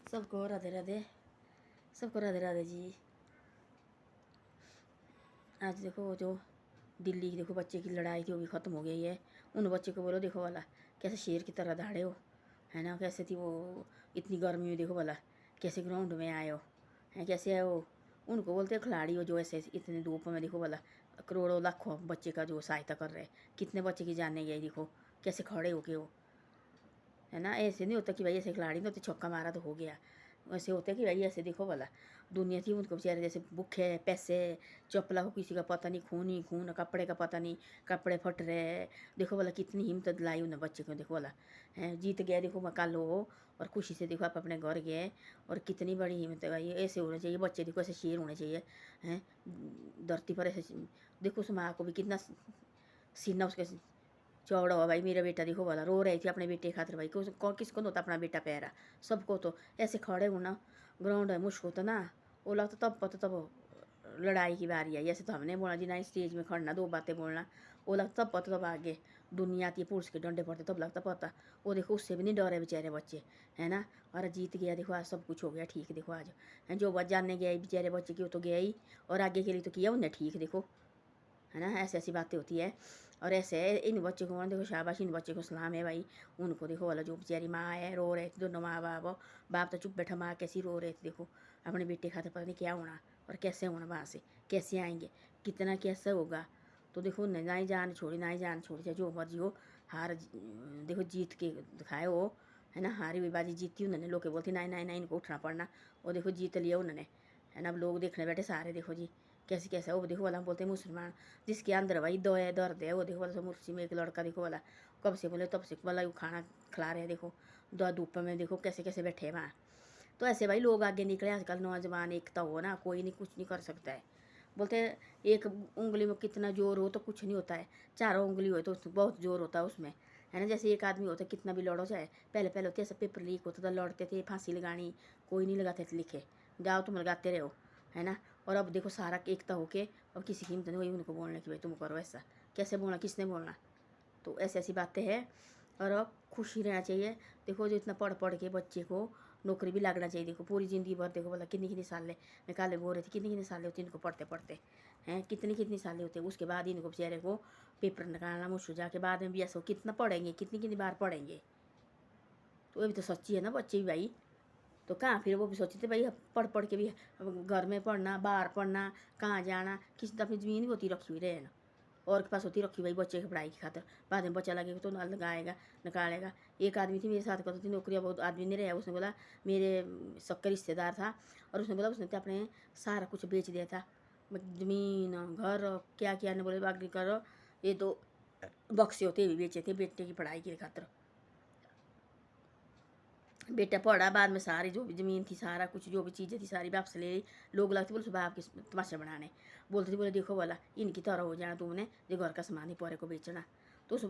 सबको राधे राधे, सबको राधे राधे जी। आज देखो जो दिल्ली की देखो बच्चे की लड़ाई थी वो भी ख़त्म हो गई है। उन बच्चे को बोलो देखो वाला कैसे शेर की तरह दहाड़े हो, है ना। कैसे थी वो इतनी गर्मी में देखो वाला कैसे ग्राउंड में आए हो, हैं कैसे आए हो। उनको बोलते हैं खिलाड़ी हो जो ऐसे इतने धूप में देखो वाला करोड़ों लाखों बच्चे का जो सहायता कर रहे हैं। कितने बच्चे की जाने गई देखो कैसे खड़े होके हो, है ना। ऐसे नहीं होता कि भाई ऐसे खिलाड़ी नहीं होते छक्का मारा तो हो गया। ऐसे होता है कि भाई ऐसे देखो वाला दुनिया थी उनको बेचारे जैसे भूखे पैसे चपला हो किसी का पता नहीं, खून ही खून, कपड़े का पता नहीं, कपड़े फट रहे हैं। देखो वाला कितनी हिम्मत दिलाई उन्हें बच्चे को, देखो वाला है जीत गया देखो कल हो। और खुशी से देखो आप अपने घर गए और कितनी बड़ी हिम्मत है भाई। ऐसे होना चाहिए बच्चे, देखो ऐसे शेर होने चाहिए हैं धरती पर ऐसे। देखो उस माँ को भी कितना सीना उसके चौड़ा हुआ भाई। मेरा बेटा देखो वाला रो रही थी अपने बेटे खातिर भाई, किसको होता अपना बेटा प्यारा, सबको तो ऐसे खड़े होना ग्राउंड है मुश्किल होता ना। वो लगता तब पता तब लड़ाई की बारी आई। ऐसे तो हमने बोला जी ना स्टेज में खड़ना दो बातें बोलना, वो लगता तब पता तब आगे दुनिया आती है पुलिस के डंडे पड़ते तब लगता पता। वो देखो उससे भी नहीं डरे बेचारे बच्चे, है ना। और जीत गया देखो आज सब कुछ हो गया ठीक। देखो आज है जो बात जानने गया बेचारे बच्चे की वो तो गया ही, और आगे के लिए तो किया उन्हें ठीक देखो, है ना। ऐसी ऐसी बातें होती है। और ऐसे इन बच्चों को देखो शाबाश, इन बच्चों को सलाम है भाई। उनको देखो वाला जो बेचारी माँ है रो रहे थे दोनों माँ बाप, बाप तो चुप बैठा, माँ कैसी रो रहे थे देखो अपने बेटे खाते। पता नहीं क्या होना और कैसे होना, वहाँ से कैसे आएंगे, कितना कैसे होगा। तो देखो ना ही जान छोड़ी ना ही जान छोड़ी, चाहे जो मर्जी हो। हार देखो जीत के दिखाए हो, है ना। हारी हुई बाजी जीती उन्होंने, लोग बोलती नहीं नहीं नहीं इनको उठना पड़ना, और देखो जीत लिया उन्होंने, है ना। अब लोग देखने बैठे सारे देखो जी कैसे कैसे। वो देखो वाला बोलते हैं मुसलमान जिसके अंदर भाई दो है दर्द है, वो देखो वाला मुर्सी में एक लड़का देखो वाला कब से बोले तब से वाला खाना खिला रहे हैं देखो दो धूप में देखो कैसे कैसे बैठे वहाँ। तो ऐसे भाई लोग आगे निकले आजकल नौजवान, एकता हो ना कोई नहीं कुछ नहीं कर सकता है। बोलते हैं एक उंगली में कितना जोर हो तो कुछ नहीं होता है, चारों उंगली हो तो बहुत जोर होता है उसमें, है ना। जैसे एक आदमी होता है कितना भी लड़ो चाहे, पहले पहले होते ऐसे पेपर लीक होता था लड़ते थे फांसी लगानी, कोई नहीं लगाते थे लिखे, जाओ तुम लगाते रहो, है ना। और अब देखो सारा एकता होके अब किसी की हिम्मत नहीं हुई उनको बोलने की भाई तुम करो ऐसा, कैसे बोलना किसने बोलना। तो ऐसी ऐसी बातें हैं। और अब खुशी रहना चाहिए। देखो जो इतना पढ़ पढ़ के बच्चे को नौकरी भी लगना चाहिए। देखो पूरी ज़िंदगी भर देखो बोला कितनी कितनी साल मैं काले बोल रही थी कितनी कितनी साल होती इनको पढ़ते पढ़ते, हैं कितनी कितनी साल होते। उसके बाद इनको बेचारे को पेपर निकालना मुश्किल, जाके बाद में भी ऐसा कितना पढ़ेंगे कितनी कितनी बार पढ़ेंगे। तो ये भी तो सच्ची है ना बच्चे भी भाई। तो कहाँ फिर वो भी सोचते थे भाई पढ़ पढ़ के भी घर में पढ़ना बाहर पढ़ना कहाँ जाना, किसी तो अपनी ज़मीन भी होती रखी हुई रहे ना, और के पास होती रखी भाई बच्चे की पढ़ाई की खातर। बाद में बच्चा लगेगा तो लगाएगा निकालेगा। एक आदमी थी मेरे साथ करती थी नौकरियाँ, बहुत आदमी नहीं रहा, उसने बोला मेरे सबका रिश्तेदार था, और उसने बोला उसने तो अपने सारा कुछ बेच दिया था, ज़मीन घर क्या क्या ने बोले बाकी करो, ये तो बक्से होते भी बेचे थे बेटे की पढ़ाई की खातर। बेटा पढ़ा बाद में सारी जो भी ज़मीन थी सारा कुछ जो भी चीज़ें थी सारी वापस ले ली। लोग लगते बोले बाप के तमाशे बनाने, बोलते थे बोले देखो बोला इनकी तरह हो जाना तुमने जो घर का सामान ही पौरे को बेचना। तो उस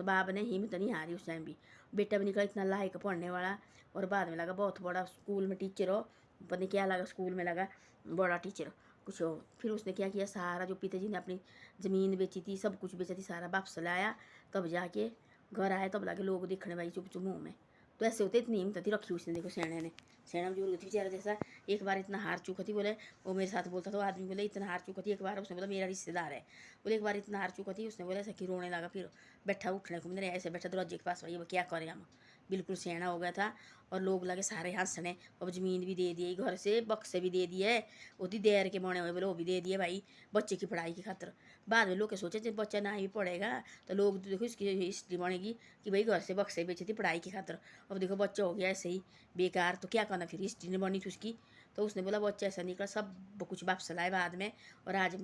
बाप ने हिम्मत नहीं हारी उस टाइम भी। बेटा भी निकला इतना लायक पढ़ने वाला, और बाद में लगा बहुत बड़ा स्कूल में टीचर हो, पता नहीं क्या लगा स्कूल में लगा बड़ा टीचर कुछ हो। फिर उसने क्या किया सारा जो पिताजी ने अपनी ज़मीन बेची थी सब कुछ बेचा थी सारा वापस लाया, तब जाके घर आया तब लाके लोग देखने भाई चुप चुप मुँह में। तो ऐसे होते इतनी हिम्मत थी रखी उसने देखो सैने ने, सैना बुजुर्ग थी बेचारा जैसा। एक बार इतना हार चुका थी बोले, वो मेरे साथ बोलता था आदमी बोले इतना हार चुका थी एक बार, उसने बोला मेरा रिश्तेदार है, बोले एक बार इतना हार चुका थी, उसने बोला ऐसा कि रोने लगा, फिर बैठा उठने को नहीं ऐसे बैठा दरवाजे के पास, भाई वो क्या करें हम, बिल्कुल सैना हो गया था। और लोग लगे सारे हंसने, अब ज़मीन भी दे दी घर से बक्से भी दे दिए, ओती देर के बने हुए बोले वो भी दे दिए भाई बच्चे की पढ़ाई की खातर। बाद में लोग के सोचे जब बच्चा ना ही पढ़ेगा तो लोग देखो इसकी हिस्ट्री बनेगी कि भाई घर से बक्से बेचे थे पढ़ाई की खातर। अब देखो बच्चा हो गया ऐसे ही बेकार, तो क्या करना फिर हिस्ट्री नहीं बनी थी उसकी। तो उसने बोला बच्चा ऐसा निकला सब कुछ वापस लाए बाद में, और आज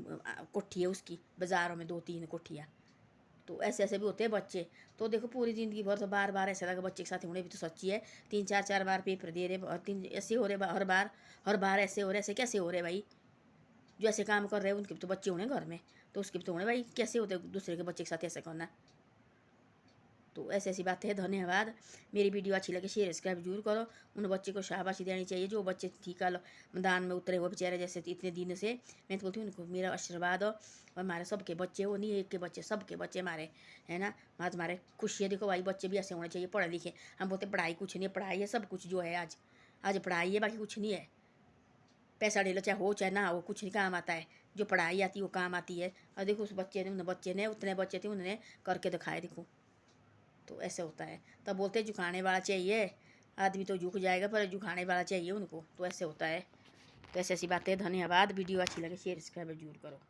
कोठी है उसकी बाज़ारों में 2-3 कोठियाँ। तो ऐसे ऐसे भी होते हैं बच्चे। तो देखो पूरी ज़िंदगी भर तो बार बार ऐसा लगा बच्चे के साथ होने भी तो सच्ची है। 3-4 बार पेपर दे रहे और 3 ऐसे हो रहे हर बार ऐसे हो रहे, ऐसे कैसे हो रहे भाई। जो ऐसे काम कर रहे हैं उनके भी तो बच्चे होने घर में, तो उसके भी तो होने भाई, कैसे होते दूसरे के बच्चे के साथ ऐसा करना। तो ऐसी ऐसी बातें हैं। धन्यवाद। मेरी वीडियो अच्छी लगे शेयर सब्सक्राइब जरूर करो। उन बच्चे को शाबाशी देनी चाहिए जो बच्चे ठीक है मैदान में उतरे हुए बेचारे जैसे इतने दिन से। मैं तो बोलती हूँ उनको मेरा आशीर्वाद हो, और हमारे सबके बच्चे वो नहीं एक के बच्चे सबके बच्चे हमारे, है ना। वहाँ तुम्हारे खुशी है देखो भाई बच्चे भी ऐसे होने चाहिए पढ़े लिखे। हम बोलते पढ़ाई कुछ नहीं है, पढ़ाई है सब कुछ जो है आज, आज पढ़ाई है, बाकी कुछ नहीं है। पैसा ले लो चाहे हो चाहे ना हो, कुछ नहीं काम आता है। जो पढ़ाई आती है वो काम आती है। और देखो उस बच्चे ने, उन बच्चे ने, उतने बच्चे थे उन्होंने करके दिखाए, देखो। तो ऐसे होता है। तब बोलते झुकाने वाला चाहिए, आदमी तो झुक जाएगा पर झुकाने वाला चाहिए उनको। तो ऐसे होता है। तो ऐसी ऐसी बातें। धन्यवाद। वीडियो अच्छी लगे शेयर सब्सक्राइब जरूर करो।